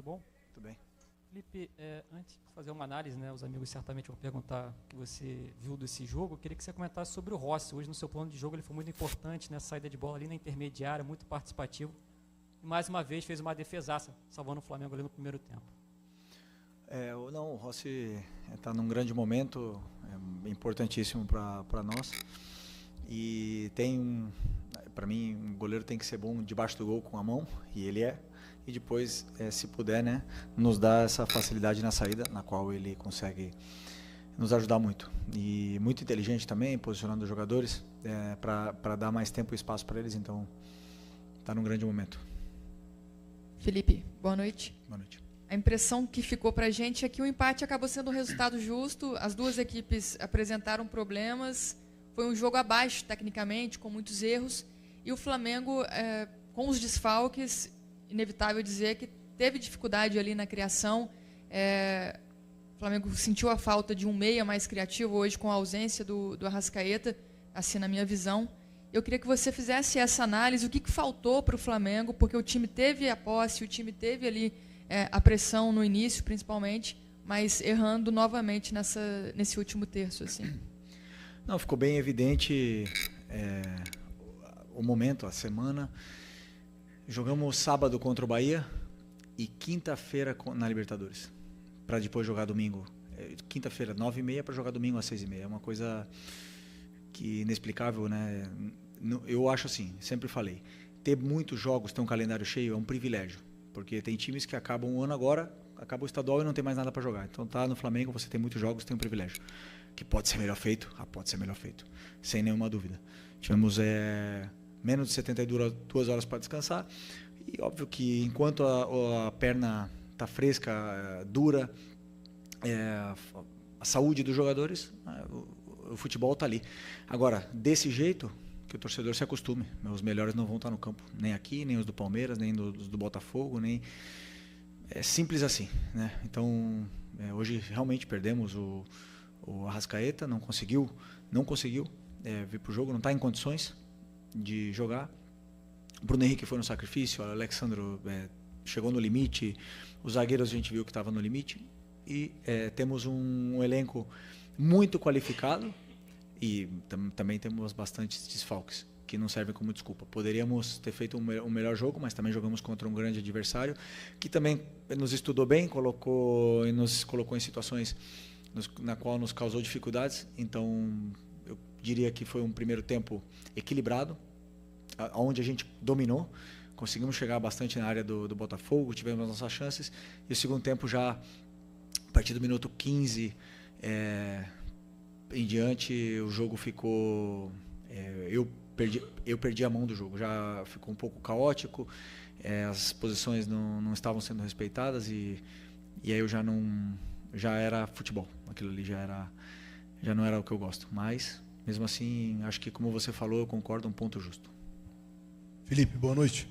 bom? Tudo bem. Felipe, antes de fazer uma análise, né, os amigos certamente vão perguntar o que você viu desse jogo, eu queria que você comentasse sobre o Rossi. Hoje no seu plano de jogo ele foi muito importante, né, saída de bola ali na intermediária, muito participativo. E mais uma vez fez uma defesaça, salvando o Flamengo ali no primeiro tempo. Não, o Rossi está num grande momento, é importantíssimo para nós. E para mim, um goleiro tem que ser bom debaixo do gol com a mão, e ele é. E depois, se puder, né, nos dá essa facilidade na saída, na qual ele consegue nos ajudar muito. E muito inteligente também, posicionando os jogadores para dar mais tempo e espaço para eles. Então, está num grande momento. Felipe, boa noite. Boa noite. A impressão que ficou para a gente é que o empate acabou sendo um resultado justo. As duas equipes apresentaram problemas. Foi um jogo abaixo, tecnicamente, com muitos erros. E o Flamengo, com os desfalques, inevitável dizer que teve dificuldade ali na criação. O Flamengo sentiu a falta de um meia mais criativo hoje com a ausência do Arrascaeta, assim na minha visão. Eu queria que você fizesse essa análise, o que faltou para o Flamengo, porque o time teve a posse, o time teve ali a pressão no início, principalmente, mas errando novamente nesse último terço. Assim. Não, ficou bem evidente o momento, a semana. Jogamos sábado contra o Bahia e quinta-feira na Libertadores, para depois jogar domingo. Quinta-feira, 9h30, para jogar domingo às 6h30. É uma coisa que inexplicável, né? Eu acho assim, sempre falei, ter muitos jogos, ter um calendário cheio é um privilégio, porque tem times que acabam um ano agora, acaba o estadual e não tem mais nada para jogar. Então tá no Flamengo, você tem muitos jogos, tem um privilégio. Que pode ser melhor feito? Pode ser melhor feito, sem nenhuma dúvida. Tivemos menos de 72 horas para descansar, e óbvio que enquanto a perna está fresca, dura, a saúde dos jogadores, o futebol está ali. Agora, desse jeito, que o torcedor se acostume. Os melhores não vão estar no campo, nem aqui, nem os do Palmeiras, nem os do Botafogo, nem... É simples assim, né? Então, hoje realmente perdemos o Arrascaeta, não conseguiu vir para o jogo, não está em condições de jogar. O Bruno Henrique foi no sacrifício, o Alexandro chegou no limite, os zagueiros a gente viu que estava no limite, e temos um elenco muito qualificado, e também temos bastantes desfalques, que não servem como desculpa. Poderíamos ter feito um melhor jogo, mas também jogamos contra um grande adversário, que também nos estudou bem, nos colocou em situações na qual nos causou dificuldades. Então, eu diria que foi um primeiro tempo equilibrado, onde a gente dominou, conseguimos chegar bastante na área do Botafogo, tivemos as nossas chances, e o segundo tempo já, a partir do minuto 15, em diante, o jogo ficou... Eu perdi a mão do jogo, já ficou um pouco caótico, as posições não estavam sendo respeitadas, e aí eu já era futebol, aquilo ali já não era o que eu gosto, mas mesmo assim, acho que, como você falou, eu concordo, um ponto justo. Felipe, boa noite.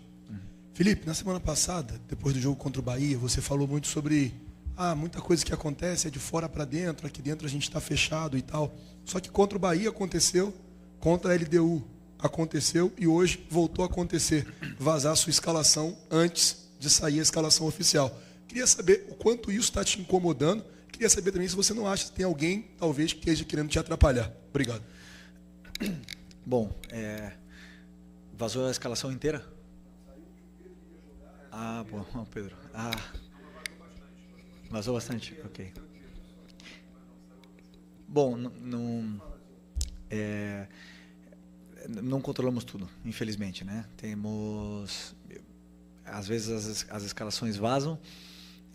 Felipe, na semana passada, depois do jogo contra o Bahia, você falou muito sobre muita coisa que acontece é de fora para dentro, aqui dentro a gente está fechado e tal. Só que contra o Bahia aconteceu, contra a LDU aconteceu, e hoje voltou a acontecer, vazar a sua escalação antes de sair a escalação oficial. Queria saber o quanto isso está te incomodando. Queria saber também se você não acha que tem alguém, talvez, que esteja querendo te atrapalhar. Obrigado. Bom, vazou a escalação inteira? Bom, Pedro. Vazou bastante? Ok. Bom, não controlamos tudo, infelizmente, né? Às vezes as escalações vazam,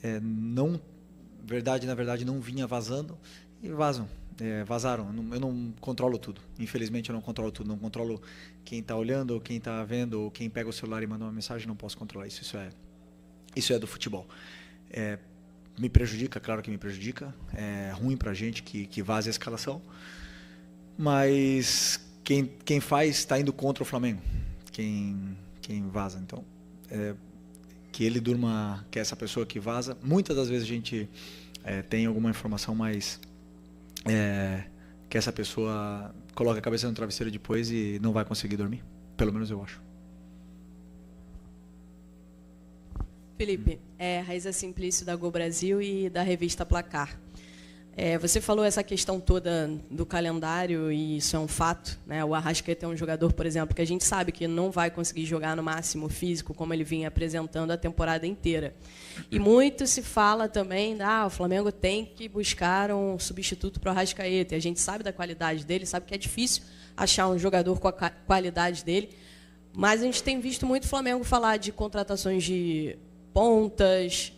na verdade não vinha vazando, e vazaram. Eu não controlo tudo, infelizmente eu não controlo tudo, não controlo quem está olhando, ou quem está vendo, ou quem pega o celular e manda uma mensagem, não posso controlar isso. Isso é do futebol. Me prejudica, claro que me prejudica, é ruim pra gente que vaze a escalação, mas quem faz está indo contra o Flamengo, quem vaza. Então, que ele durma, que é essa pessoa que vaza. Muitas das vezes a gente tem alguma informação, mas que essa pessoa coloca a cabeça no travesseiro depois e não vai conseguir dormir, pelo menos eu acho. Felipe, Raíza Simplício da Gol Brasil e da revista Placar. Você falou essa questão toda do calendário e isso é um fato, né? O Arrascaeta é um jogador, por exemplo, que a gente sabe que não vai conseguir jogar no máximo físico como ele vinha apresentando a temporada inteira. E muito se fala também, o Flamengo tem que buscar um substituto para o Arrascaeta. E a gente sabe da qualidade dele, sabe que é difícil achar um jogador com a qualidade dele. Mas a gente tem visto muito o Flamengo falar de contratações de pontas,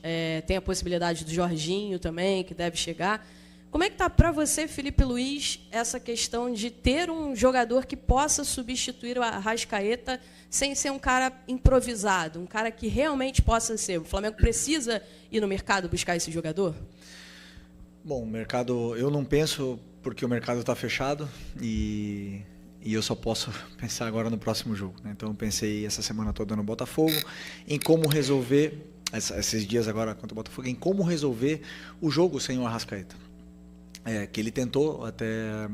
tem a possibilidade do Jorginho também, que deve chegar. Como é que está para você, Felipe Luiz, essa questão de ter um jogador que possa substituir o Arrascaeta sem ser um cara improvisado, um cara que realmente possa ser? O Flamengo precisa ir no mercado buscar esse jogador? Bom, o mercado, eu não penso porque o mercado está fechado e eu só posso pensar agora no próximo jogo, né? Então eu pensei essa semana toda no Botafogo, em como resolver, esses dias agora contra o Botafogo, em como resolver o jogo sem o Arrascaeta. Que ele tentou até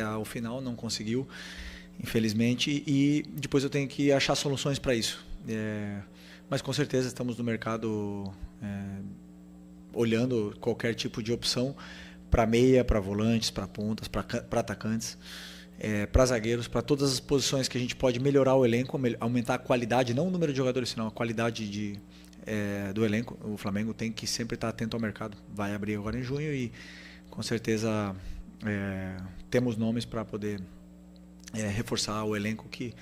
ao final, não conseguiu, infelizmente, e depois eu tenho que achar soluções para isso. Mas com certeza estamos no mercado olhando qualquer tipo de opção para meia, para volantes, para pontas, para atacantes, para zagueiros, para todas as posições que a gente pode melhorar o elenco, aumentar a qualidade, não o número de jogadores, senão a qualidade do elenco. O Flamengo tem que sempre estar atento ao mercado. Vai abrir agora em junho e com certeza temos nomes para poder reforçar o elenco que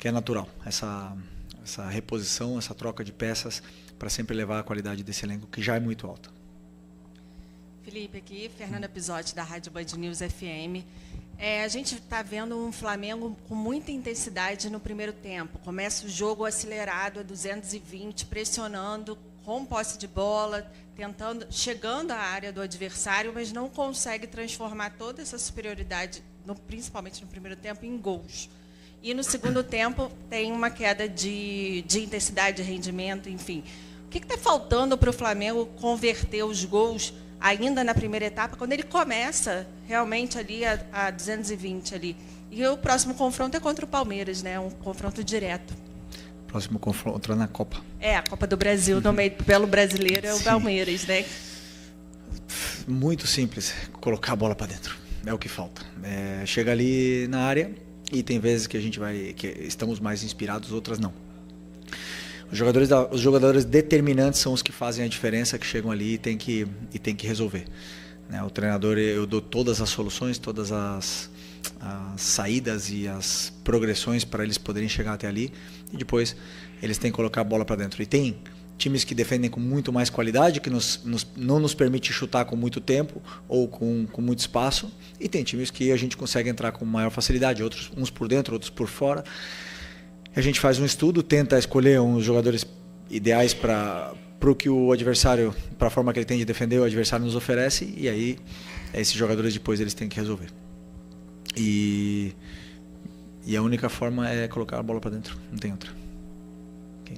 é natural. Essa reposição, essa troca de peças para sempre levar a qualidade desse elenco que já é muito alta. Felipe aqui, Fernanda Pisotti da Rádio Band News FM. A gente está vendo um Flamengo com muita intensidade no primeiro tempo. Começa o jogo acelerado a 220, pressionando, com posse de bola, chegando à área do adversário, mas não consegue transformar toda essa superioridade, principalmente no primeiro tempo, em gols. E no segundo tempo tem uma queda de intensidade, de rendimento, enfim. O que está faltando para o Flamengo converter os gols ainda na primeira etapa, quando ele começa realmente ali a 220 ali? E o próximo confronto é contra o Palmeiras, né? Um confronto direto. Próximo confronto na Copa. A Copa do Brasil, no meio pelo brasileiro, é o Palmeiras, né? Muito simples, colocar a bola para dentro. É o que falta. Chega ali na área e tem vezes que estamos mais inspirados, outras não. Os jogadores determinantes são os que fazem a diferença, que chegam ali e tem que resolver. O treinador, eu dou todas as soluções, todas as saídas e as progressões para eles poderem chegar até ali e depois eles têm que colocar a bola para dentro. E tem times que defendem com muito mais qualidade, que não nos permite chutar com muito tempo ou com muito espaço, e tem times que a gente consegue entrar com maior facilidade, uns por dentro, outros por fora. A gente faz um estudo, tenta escolher uns jogadores ideais para o que o adversário, para a forma que ele tem de defender, o adversário nos oferece, e aí esses jogadores depois eles têm que resolver. E a única forma é colocar a bola para dentro, não tem outra. Okay.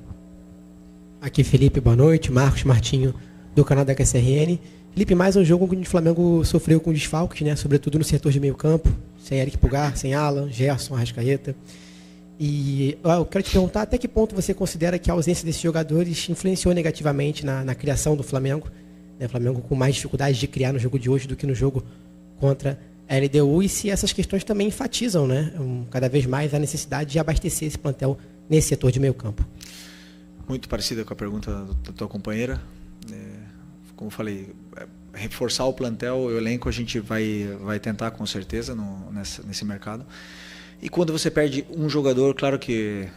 Aqui Felipe, boa noite. Marcos Martinho, do canal da KSRN. Felipe, mais um jogo onde o Flamengo sofreu com desfalques, né? Sobretudo no setor de meio campo, sem Eric Pulgar, sem Alan, Gerson, Arrascaeta. E eu quero te perguntar até que ponto você considera que a ausência desses jogadores influenciou negativamente na criação do Flamengo, né? O Flamengo com mais dificuldade de criar no jogo de hoje do que no jogo contra a LDU, e se essas questões também enfatizam, né, cada vez mais a necessidade de abastecer esse plantel nesse setor de meio campo. Muito parecida com a pergunta da tua companheira. Como eu falei, reforçar o plantel, o elenco a gente vai tentar com certeza nesse mercado. E quando você perde um jogador, claro que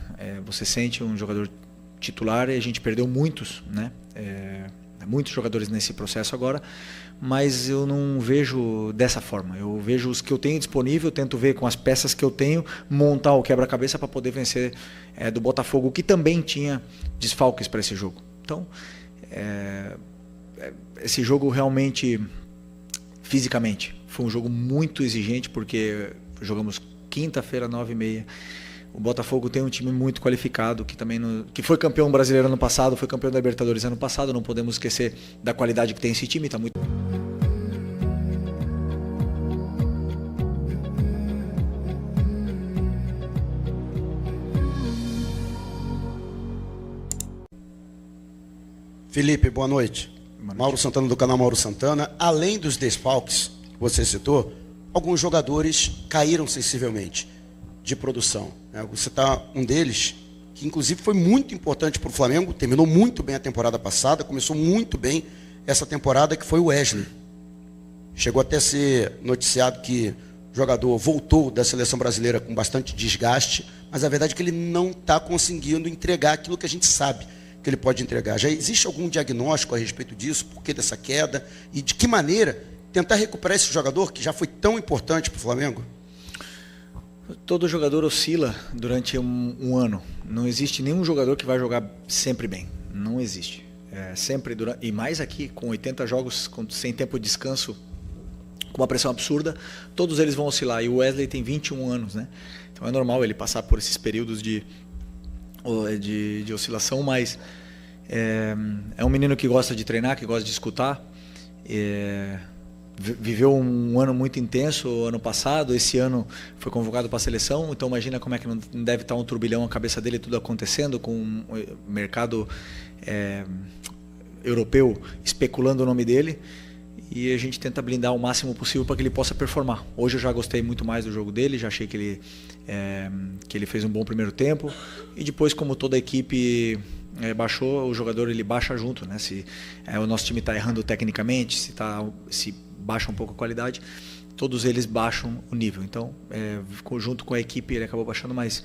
você sente um jogador titular, e a gente perdeu muitos, né? Muitos jogadores nesse processo agora, mas eu não vejo dessa forma. Eu vejo os que eu tenho disponível, tento ver com as peças que eu tenho, montar o quebra-cabeça para poder vencer do Botafogo, que também tinha desfalques para esse jogo. Então, esse jogo realmente, fisicamente, foi um jogo muito exigente, porque jogamos quinta-feira, 9h30. O Botafogo tem um time muito qualificado, que foi campeão brasileiro ano passado, foi campeão da Libertadores ano passado, não podemos esquecer da qualidade que tem esse time, está muito... Felipe, boa noite. Boa noite. Mauro Santana, do canal Mauro Santana. Além dos desfalques que você citou, alguns jogadores caíram sensivelmente de produção. Você está um deles, que inclusive foi muito importante para o Flamengo, terminou muito bem a temporada passada, começou muito bem essa temporada, que foi o Wesley. Chegou até a ser noticiado que o jogador voltou da seleção brasileira com bastante desgaste, mas a verdade é que ele não está conseguindo entregar aquilo que a gente sabe que ele pode entregar. Já existe algum diagnóstico a respeito disso? Por que dessa queda? E de que maneira tentar recuperar esse jogador que já foi tão importante para o Flamengo? Todo jogador oscila durante um ano. Não existe nenhum jogador que vai jogar sempre bem. Não existe. Sempre e mais aqui, com 80 jogos, sem tempo de descanso, com uma pressão absurda, todos eles vão oscilar. E o Wesley tem 21 anos, né? Então é normal ele passar por esses períodos de oscilação, mas é um menino que gosta de treinar, que gosta de escutar. Viveu um ano muito intenso ano passado, esse ano foi convocado para a seleção, então imagina como é que não deve estar um turbilhão na cabeça dele, tudo acontecendo, com o mercado europeu especulando o nome dele, e a gente tenta blindar o máximo possível para que ele possa performar. Hoje eu já gostei muito mais do jogo dele, já achei que ele fez um bom primeiro tempo, e depois, como toda a equipe baixou, o jogador ele baixa junto, né? Se o nosso time está errando tecnicamente, se baixa um pouco a qualidade, todos eles baixam o nível. Então, junto com a equipe ele acabou baixando, mas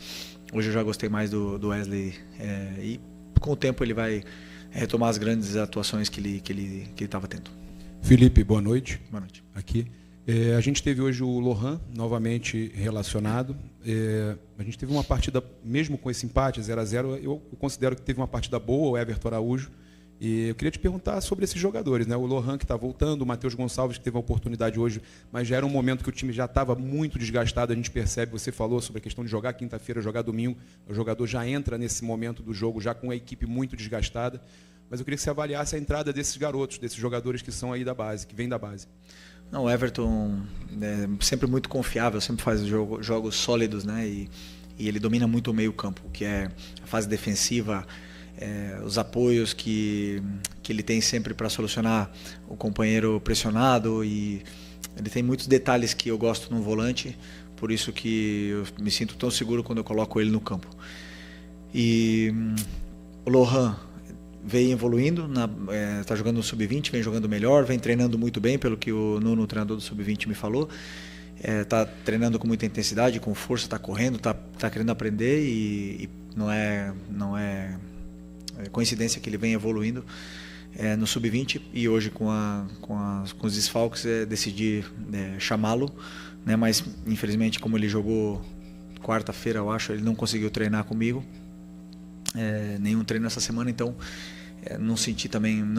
hoje eu já gostei mais do Wesley, e com o tempo ele vai retomar as grandes atuações que ele estava tendo. Felipe, boa noite. Boa noite. Aqui. A gente teve hoje o Lohan novamente relacionado. A gente teve uma partida, mesmo com esse empate 0-0, eu considero que teve uma partida boa, o Everton Araújo. E eu queria te perguntar sobre esses jogadores, né? O Lohan, que está voltando, o Matheus Gonçalves, que teve a oportunidade hoje, mas já era um momento que o time já estava muito desgastado, a gente percebe, você falou sobre a questão de jogar quinta-feira, jogar domingo, o jogador já entra nesse momento do jogo, já com a equipe muito desgastada. Mas eu queria que você avaliasse a entrada desses garotos, desses jogadores que são aí da base, que vêm da base. Não, o Everton é sempre muito confiável, sempre faz jogos sólidos, né? E ele domina muito o meio-campo, que é a fase defensiva, os apoios que ele tem sempre para solucionar o companheiro pressionado, e ele tem muitos detalhes que eu gosto no volante, por isso que eu me sinto tão seguro quando eu coloco ele no campo. E o Lohan vem evoluindo, está jogando no Sub-20, vem jogando melhor, vem treinando muito bem, pelo que o Nuno, o treinador do Sub-20, me falou. Está treinando com muita intensidade, com força, está correndo, está querendo aprender, e não é coincidência que ele vem evoluindo no Sub-20, e hoje com os desfalques decidi chamá-lo, né? Mas infelizmente, como ele jogou quarta-feira, eu acho, ele não conseguiu treinar comigo. Nenhum treino essa semana, então não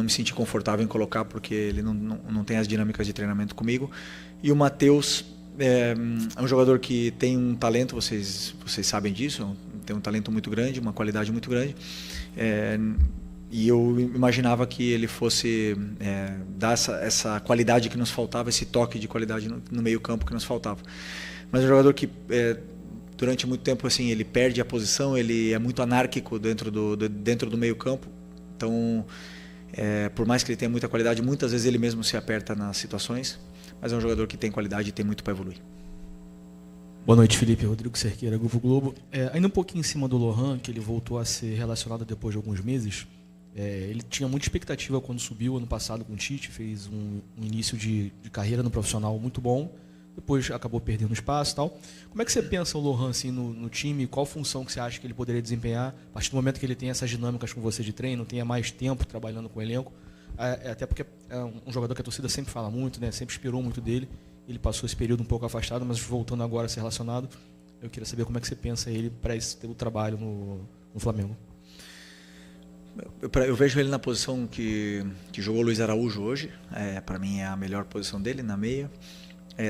me senti confortável em colocar, porque ele não tem as dinâmicas de treinamento comigo. E o Matheus é um jogador que tem um talento, vocês sabem disso, tem um talento muito grande, uma qualidade muito grande, e eu imaginava que ele fosse dar essa qualidade que nos faltava, esse toque de qualidade no meio campo que nos faltava. Mas é um jogador que durante muito tempo, assim, ele perde a posição, ele é muito anárquico dentro do meio-campo. Então, por mais que ele tenha muita qualidade, muitas vezes ele mesmo se aperta nas situações, mas é um jogador que tem qualidade e tem muito para evoluir. Boa noite, Felipe. Rodrigo Cerqueira, Grupo Globo. Ainda um pouquinho em cima do Lohan, que ele voltou a ser relacionado depois de alguns meses. Ele tinha muita expectativa quando subiu ano passado com o Tite, fez um início de carreira no profissional muito bom. Depois acabou perdendo espaço e tal. Como é que você pensa o Lohan assim, no time? Qual função que você acha que ele poderia desempenhar? A partir do momento que ele tem essas dinâmicas com você de treino, tenha mais tempo trabalhando com o elenco. Até porque é um jogador que a torcida sempre fala muito, né? Sempre esperou muito dele. Ele passou esse período um pouco afastado, mas voltando agora a ser relacionado. Eu queria saber como é que você pensa ele para esse teu trabalho no Flamengo. Eu vejo ele na posição que jogou o Luiz Araújo hoje. Para mim é a melhor posição dele, na meia.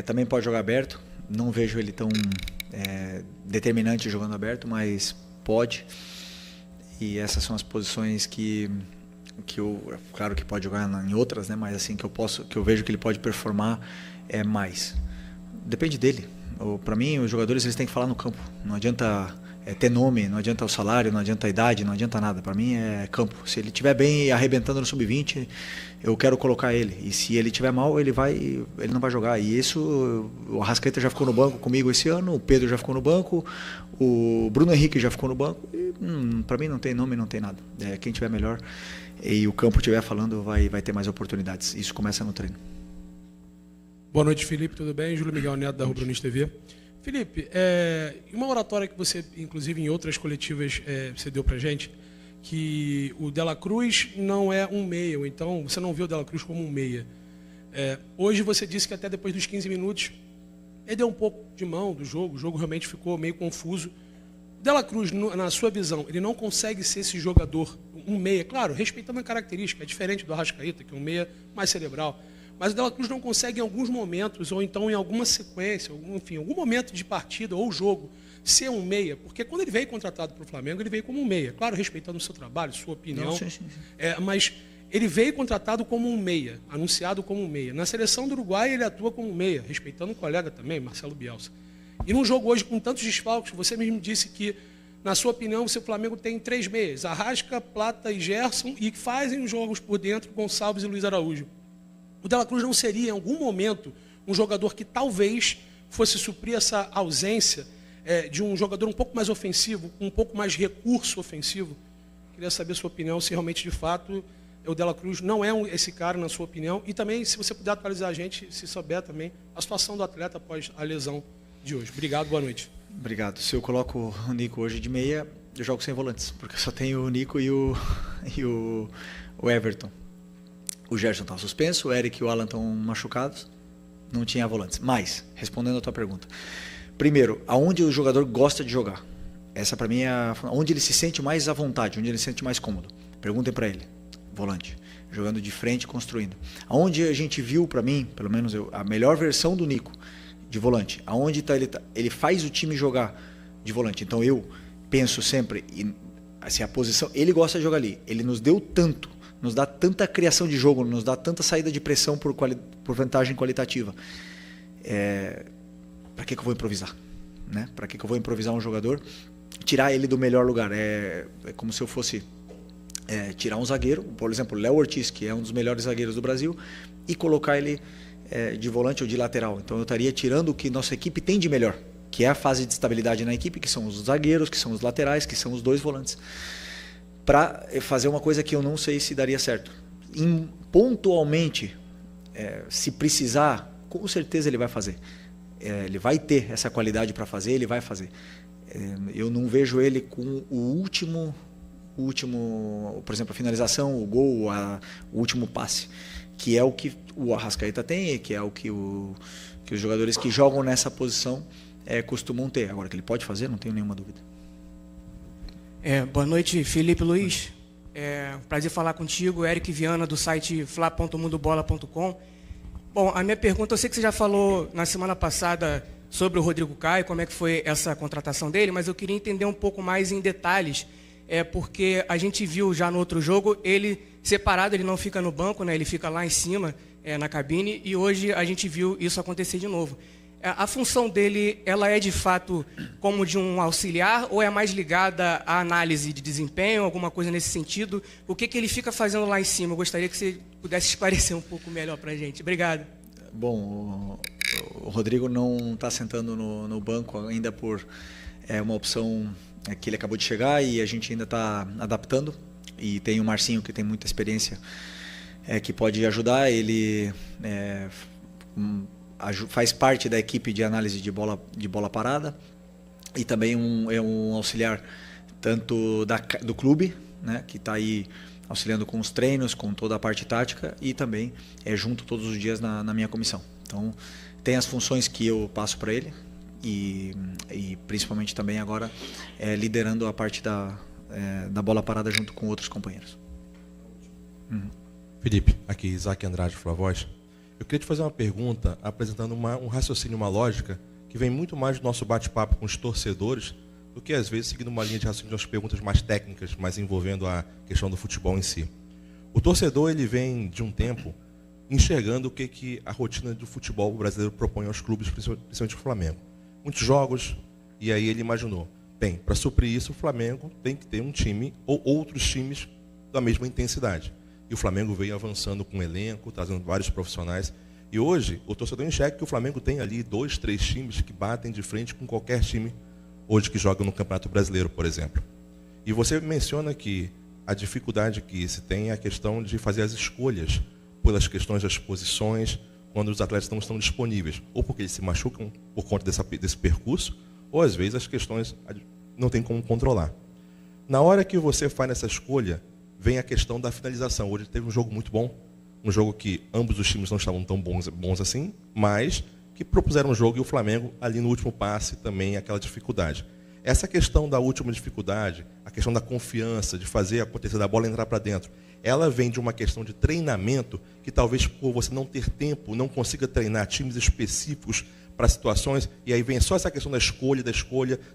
Também pode jogar aberto, não vejo ele tão determinante jogando aberto, mas pode. E essas são as posições que eu, claro que pode jogar em outras, né? Mas assim que eu vejo que ele pode performar mais. Depende dele. Para mim, os jogadores eles têm que falar no campo. Não adianta ter nome, não adianta o salário, não adianta a idade, não adianta nada. Para mim é campo. Se ele estiver bem e arrebentando no sub-20, eu quero colocar ele. E se ele estiver mal, ele não vai jogar. E isso, o Arrascaeta já ficou no banco comigo esse ano, o Pedro já ficou no banco, o Bruno Henrique já ficou no banco. Para mim não tem nome, não tem nada. Quem tiver melhor e o campo estiver falando, vai ter mais oportunidades. Isso começa no treino. Boa noite, Felipe, tudo bem? Júlio Miguel Neto, da Rubro News TV. Felipe, uma oratória que você, inclusive em outras coletivas, você deu pra gente, que o Dela Cruz não é um meia, ou então você não vê o Dela Cruz como um meia. Hoje você disse que até depois dos 15 minutos ele deu um pouco de mão do jogo, o jogo realmente ficou meio confuso. O Dela Cruz, na sua visão, ele não consegue ser esse jogador, um meia, claro, respeitando a característica, é diferente do Arrascaeta, que é um meia mais cerebral. Mas o Dela Cruz não consegue em alguns momentos, ou então em alguma sequência, enfim, algum momento de partida ou jogo, ser um meia. Porque quando ele veio contratado para o Flamengo, ele veio como um meia. Claro, respeitando o seu trabalho, sua opinião. Não, sim. Mas ele veio contratado como um meia, anunciado como um meia. Na seleção do Uruguai, ele atua como um meia, respeitando o colega também, Marcelo Bielsa. E num jogo hoje com tantos desfalques, você mesmo disse que, na sua opinião, o seu Flamengo tem 3 meias, Arrasca, Plata e Gerson, e que fazem os jogos por dentro, Gonçalves e Luiz Araújo. O Dela Cruz não seria, em algum momento, um jogador que talvez fosse suprir essa ausência de um jogador um pouco mais ofensivo, com um pouco mais recurso ofensivo? Queria saber a sua opinião, se realmente, de fato, o Dela Cruz não é esse cara, na sua opinião. E também, se você puder atualizar a gente, se souber também, a situação do atleta após a lesão de hoje. Obrigado, boa noite. Obrigado. Se eu coloco o Nico hoje de meia, eu jogo sem volantes, porque eu só tenho o Nico e o Everton. O Gerson estava suspenso, o Eric e o Alan estão machucados, não tinha volantes. Mas, respondendo a tua pergunta, primeiro, aonde o jogador gosta de jogar? Essa para mim é onde ele se sente mais à vontade, onde ele se sente mais cômodo. Perguntem para ele, volante, jogando de frente, construindo. Aonde a gente viu, para mim, pelo menos a melhor versão do Nico, de volante, aonde ele faz o time jogar de volante. Então eu penso sempre, assim, a posição, ele gosta de jogar ali, ele nos deu tanto, nos dá tanta criação de jogo, nos dá tanta saída de pressão por vantagem qualitativa. Para que eu vou improvisar? Né? Para que eu vou improvisar um jogador? Tirar ele do melhor lugar. É como se eu fosse tirar um zagueiro, por exemplo, o Léo Ortiz, que é um dos melhores zagueiros do Brasil, e colocar ele de volante ou de lateral. Então eu estaria tirando o que nossa equipe tem de melhor, que é a fase de estabilidade na equipe, que são os zagueiros, que são os laterais, que são os 2 volantes, para fazer uma coisa que eu não sei se daria certo. Pontualmente, se precisar, com certeza ele vai fazer. Ele vai ter essa qualidade para fazer, ele vai fazer. Eu não vejo ele com o último, por exemplo, a finalização, o gol, o último passe, que é o que o Arrascaeta tem, que é o que os jogadores que jogam nessa posição costumam ter. Agora, que ele pode fazer, não tenho nenhuma dúvida. Boa noite, Felipe Luiz. Prazer falar contigo, Eric Viana, do site fla.mundobola.com. Bom, a minha pergunta, eu sei que você já falou na semana passada sobre o Rodrigo Caio, como é que foi essa contratação dele, mas eu queria entender um pouco mais em detalhes, porque a gente viu já no outro jogo, ele separado, ele não fica no banco, né, ele fica lá em cima, na cabine, e hoje a gente viu isso acontecer de novo. A função dele, ela é de fato como de um auxiliar ou é mais ligada à análise de desempenho, alguma coisa nesse sentido? O que ele fica fazendo lá em cima? Eu gostaria que você pudesse esclarecer um pouco melhor para a gente. Obrigado. Bom, o Rodrigo não está sentando no banco ainda por uma opção que ele acabou de chegar e a gente ainda está adaptando. E tem o Marcinho, que tem muita experiência, que pode ajudar. Ele faz parte da equipe de análise de bola parada e também é um auxiliar tanto do clube, né, que está aí auxiliando com os treinos, com toda a parte tática, e também junto todos os dias na minha comissão. Então tem as funções que eu passo para ele e principalmente também agora liderando a parte da bola parada junto com outros companheiros. Felipe, aqui Isaac Andrade, Flavoz. Eu queria te fazer uma pergunta apresentando um raciocínio, uma lógica que vem muito mais do nosso bate-papo com os torcedores do que, às vezes, seguindo uma linha de raciocínio de umas perguntas mais técnicas, mais envolvendo a questão do futebol em si. O torcedor, ele vem de um tempo enxergando o que a rotina do futebol brasileiro propõe aos clubes, principalmente o Flamengo. Muitos jogos, e aí ele imaginou, Tem. Para suprir isso, o Flamengo tem que ter um time ou outros times da mesma intensidade. E o Flamengo veio avançando com o elenco, trazendo vários profissionais. E hoje, o torcedor enxerga que o Flamengo tem ali 2, 3 times que batem de frente com qualquer time hoje que joga no Campeonato Brasileiro, por exemplo. E você menciona que a dificuldade que se tem é a questão de fazer as escolhas pelas questões das posições, quando os atletas não estão disponíveis, ou porque eles se machucam por conta desse percurso, ou às vezes as questões não tem como controlar. Na hora que você faz essa escolha, vem a questão da finalização. Hoje teve um jogo muito bom, um jogo que ambos os times não estavam tão bons assim, mas que propuseram um jogo e o Flamengo, ali no último passe, também aquela dificuldade. Essa questão da última dificuldade, a questão da confiança, de fazer acontecer, da bola entrar para dentro, ela vem de uma questão de treinamento que talvez por você não ter tempo, não consiga treinar times específicos para situações, e aí vem só essa questão da escolha,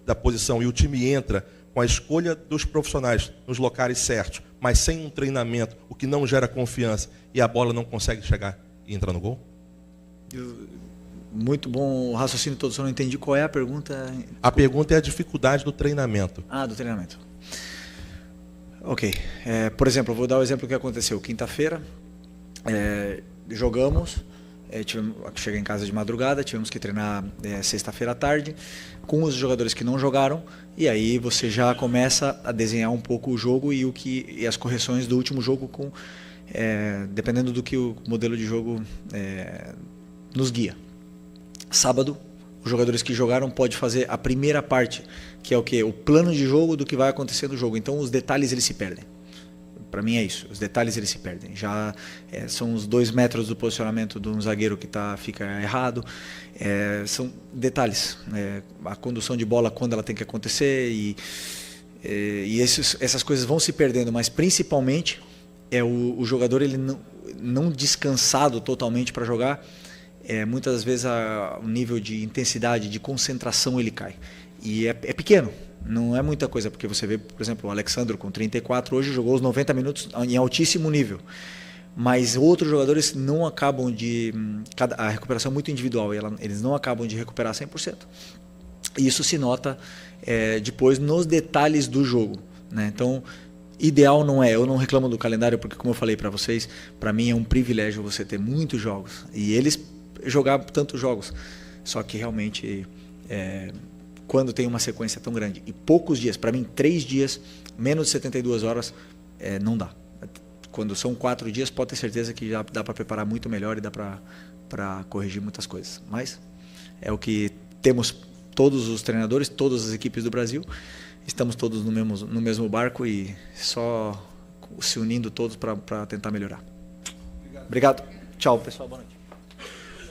da posição, e o time entra com a escolha dos profissionais nos locais certos, mas sem um treinamento, o que não gera confiança, e a bola não consegue chegar e entrar no gol? Muito bom o raciocínio todo, só não entendi qual é a pergunta. A pergunta é a dificuldade do treinamento. Ah, do treinamento. Ok. Por exemplo, eu vou dar o exemplo que aconteceu. Quinta-feira, jogamos, cheguei em casa de madrugada, tivemos que treinar sexta-feira à tarde, com os jogadores que não jogaram, e aí você já começa a desenhar um pouco o jogo e as correções do último jogo, dependendo do que o modelo de jogo nos guia. Sábado, os jogadores que jogaram podem fazer a primeira parte, que é o quê? O plano de jogo do que vai acontecer no jogo. Então os detalhes eles se perdem. Para mim é isso, os detalhes eles se perdem. Já são os 2 metros do posicionamento de um zagueiro que fica errado. São detalhes. A condução de bola, quando ela tem que acontecer. E essas coisas vão se perdendo, mas principalmente o jogador ele não descansado totalmente para jogar. Muitas vezes o nível de intensidade, de concentração ele cai. E é pequeno, não é muita coisa, porque você vê, por exemplo, o Alexandre com 34, hoje jogou os 90 minutos em altíssimo nível. Mas outros jogadores não acabam a recuperação é muito individual, eles não acabam de recuperar 100%. E isso se nota depois nos detalhes do jogo, né? Então, ideal não eu não reclamo do calendário, porque como eu falei para vocês, para mim é um privilégio você ter muitos jogos. E eles jogar tantos jogos, só que realmente quando tem uma sequência tão grande e poucos dias, para mim 3 dias, menos de 72 horas, não dá. Quando são 4 dias, pode ter certeza que já dá para preparar muito melhor e dá para corrigir muitas coisas. Mas é o que temos, todos os treinadores, todas as equipes do Brasil, estamos todos no mesmo barco e só se unindo todos para tentar melhorar. Obrigado. Tchau, pessoal. Boa noite.